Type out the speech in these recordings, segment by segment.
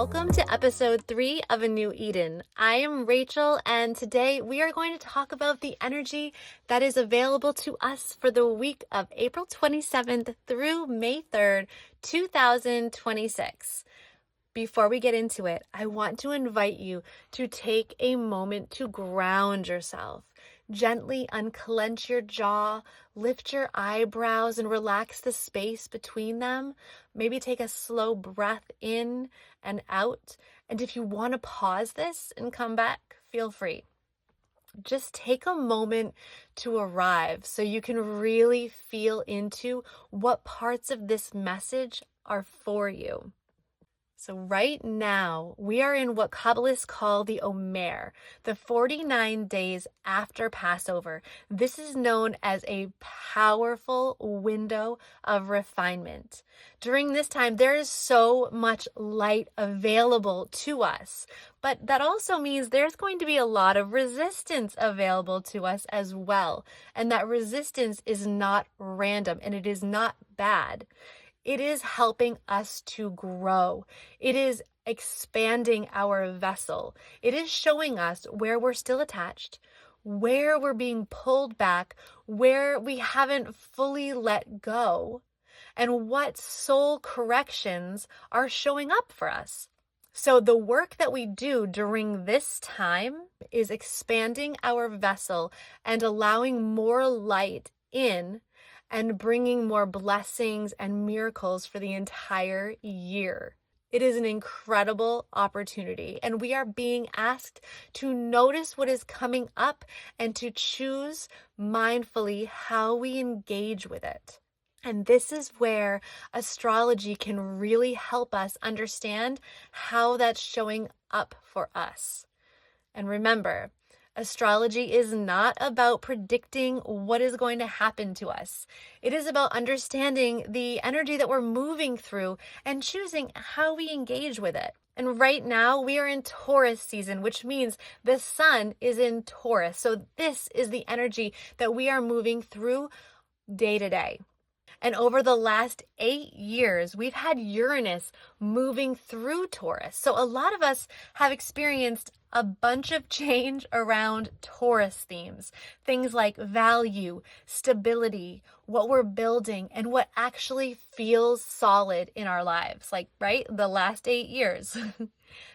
Welcome to episode 3 of A New Eden. I am Rachel, and today we are going to talk about the energy that is available to us for the week of April 27th through May 3rd, 2026. Before we get into it, I want to invite you to take a moment to ground yourself. Gently unclench your jaw, lift your eyebrows, and relax the space between them. Maybe take a slow breath in and out. And if you want to pause this and come back, feel free. Just take a moment to arrive so you can really feel into what parts of this message are for you. So right now, we are in what Kabbalists call the Omer, the 49 days after Passover. This is known as a powerful window of refinement. During this time, there is so much light available to us, but that also means there's going to be a lot of resistance available to us as well. And that resistance is not random and it is not bad. It is helping us to grow. It is expanding our vessel. It is showing us where we're still attached, where we're being pulled back, where we haven't fully let go, and what soul corrections are showing up for us. So the work that we do during this time is expanding our vessel and allowing more light in and bringing more blessings and miracles for the entire year. It is an incredible opportunity, and we are being asked to notice what is coming up and to choose mindfully how we engage with it. And this is where astrology can really help us understand how that's showing up for us. And remember, astrology is not about predicting what is going to happen to us. It is about understanding the energy that we're moving through and choosing how we engage with it. And right now we are in Taurus season, which means the sun is in Taurus. So this is the energy that we are moving through day to day. And over the last 8 years, we've had Uranus moving through Taurus. So a lot of us have experienced a bunch of change around Taurus themes. Things like value, stability, what we're building, and what actually feels solid in our lives. Like, right? The last 8 years,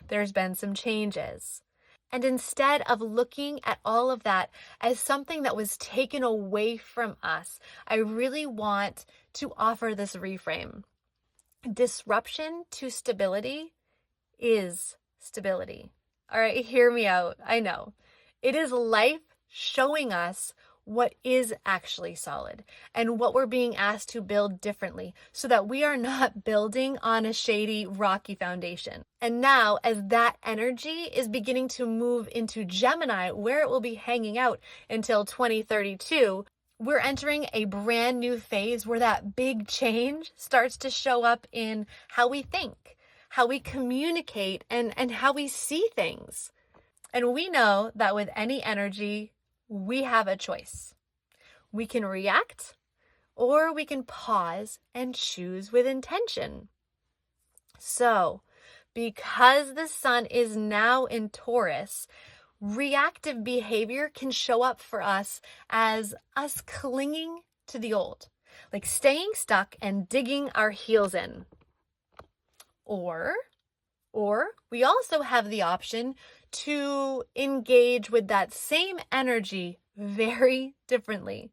there's been some changes. And instead of looking at all of that as something that was taken away from us, I really want to offer this reframe. Disruption to stability is stability. All right, hear me out. I know. It is life showing us what is actually solid and what we're being asked to build differently so that we are not building on a shady, rocky foundation. And now, as that energy is beginning to move into Gemini, where it will be hanging out until 2032, we're entering a brand new phase where that big change starts to show up in how we think, how we communicate, and how we see things. And we know that with any energy, we have a choice. We can react, or we can pause and choose with intention. So, because the sun is now in Taurus, reactive behavior can show up for us as us clinging to the old, like staying stuck and digging our heels in. Or we also have the option to engage with that same energy very differently.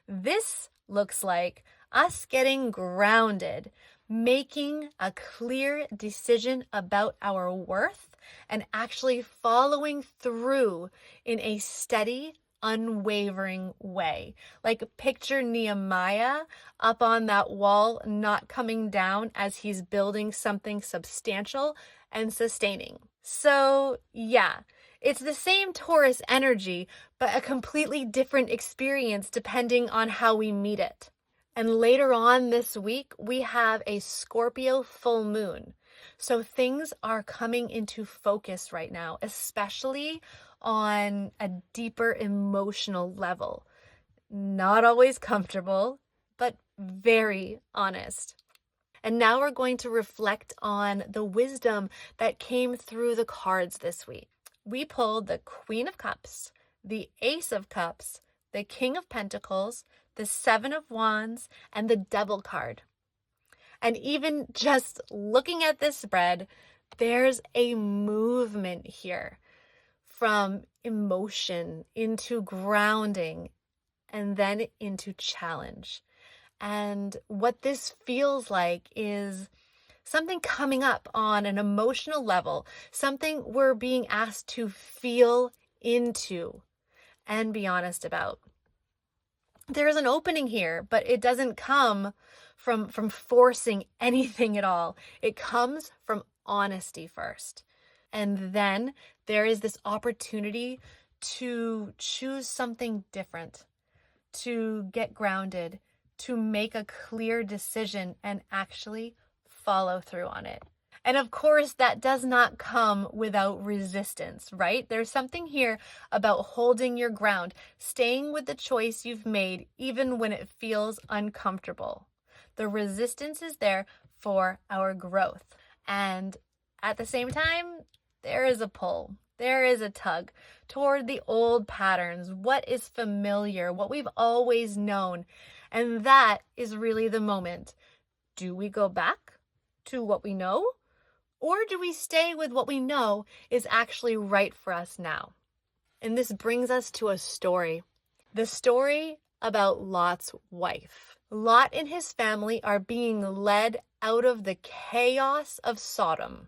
This looks like us getting grounded, making a clear decision about our worth, and actually following through in a steady, unwavering way. Like picture Nehemiah up on that wall, not coming down as he's building something substantial and sustaining. So yeah, it's the same Taurus energy, but a completely different experience depending on how we meet it. And later on this week, we have a Scorpio full moon. So things are coming into focus right now, especially on a deeper emotional level. Not always comfortable, but very honest. And now we're going to reflect on the wisdom that came through the cards this week. We pulled the Queen of Cups, the Ace of Cups, the King of Pentacles, the Seven of Wands, and the Devil card. And even just looking at this spread, there's a movement here from emotion into grounding and then into challenge. And what this feels like is something coming up on an emotional level, something we're being asked to feel into and be honest about. There is an opening here, but it doesn't come from forcing anything at all. It comes from honesty first. And then there is this opportunity to choose something different, to get grounded, to make a clear decision and actually follow through on it. And of course, that does not come without resistance, right? There's something here about holding your ground, staying with the choice you've made, even when it feels uncomfortable. The resistance is there for our growth. And at the same time, there is a pull. There is a tug toward the old patterns, what is familiar, what we've always known. And that is really the moment. Do we go back to what we know? Or do we stay with what we know is actually right for us now? And this brings us to a story. The story about Lot's wife. Lot and his family are being led out of the chaos of Sodom.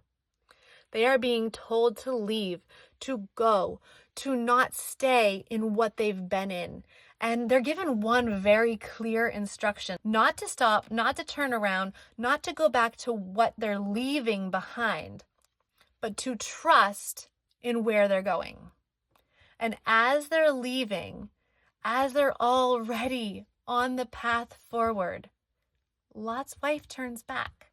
They are being told to leave, to go, to not stay in what they've been in. And they're given one very clear instruction, not to stop, not to turn around, not to go back to what they're leaving behind, but to trust in where they're going. And as they're leaving, as they're already on the path forward, Lot's wife turns back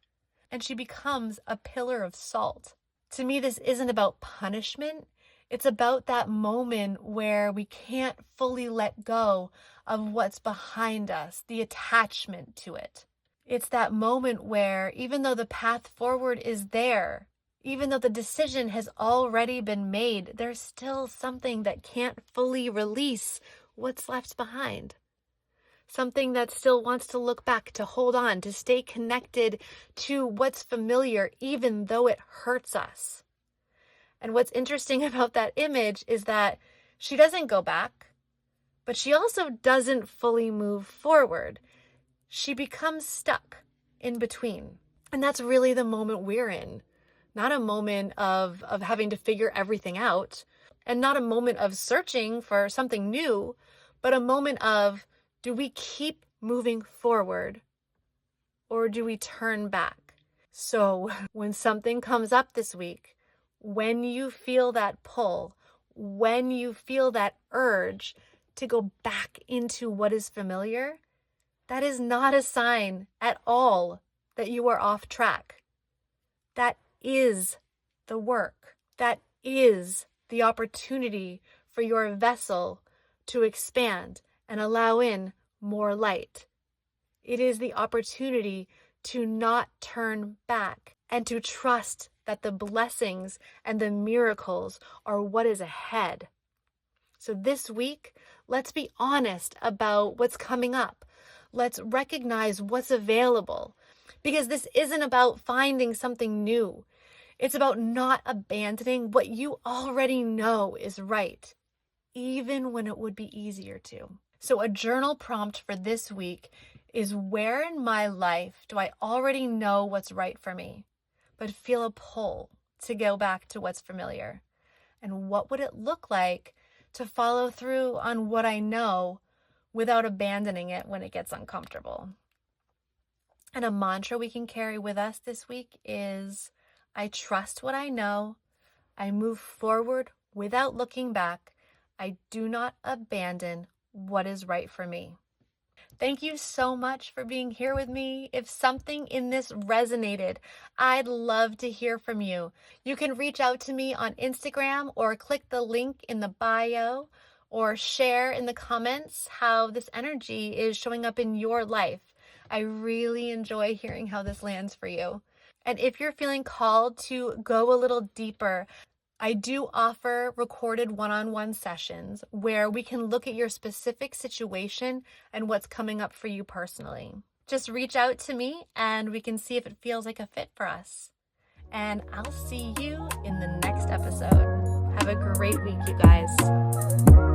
and she becomes a pillar of salt. To me, this isn't about punishment. It's about that moment where we can't fully let go of what's behind us, the attachment to it. It's that moment where even though the path forward is there, even though the decision has already been made, there's still something that can't fully release what's left behind. Something that still wants to look back, to hold on, to stay connected to what's familiar, even though it hurts us. And what's interesting about that image is that she doesn't go back, but she also doesn't fully move forward. She becomes stuck in between. And that's really the moment we're in. Not a moment of having to figure everything out, and not a moment of searching for something new, but a moment of, do we keep moving forward or do we turn back? So when something comes up this week, when you feel that pull, when you feel that urge to go back into what is familiar, that is not a sign at all that you are off track. That is the work. That is the opportunity for your vessel to expand and allow in more light. It is the opportunity to not turn back and to trust that the blessings and the miracles are what is ahead. So this week, let's be honest about what's coming up. Let's recognize what's available, because this isn't about finding something new. It's about not abandoning what you already know is right, even when it would be easier to. So a journal prompt for this week is, where in my life do I already know what's right for me, but feel a pull to go back to what's familiar? And what would it look like to follow through on what I know without abandoning it when it gets uncomfortable? And a mantra we can carry with us this week is, I trust what I know. I move forward without looking back. I do not abandon what is right for me. Thank you so much for being here with me. If something in this resonated, I'd love to hear from you. You can reach out to me on Instagram or click the link in the bio or share in the comments how this energy is showing up in your life. I really enjoy hearing how this lands for you. And if you're feeling called to go a little deeper, I do offer recorded one-on-one sessions where we can look at your specific situation and what's coming up for you personally. Just reach out to me and we can see if it feels like a fit for us. And I'll see you in the next episode. Have a great week, you guys.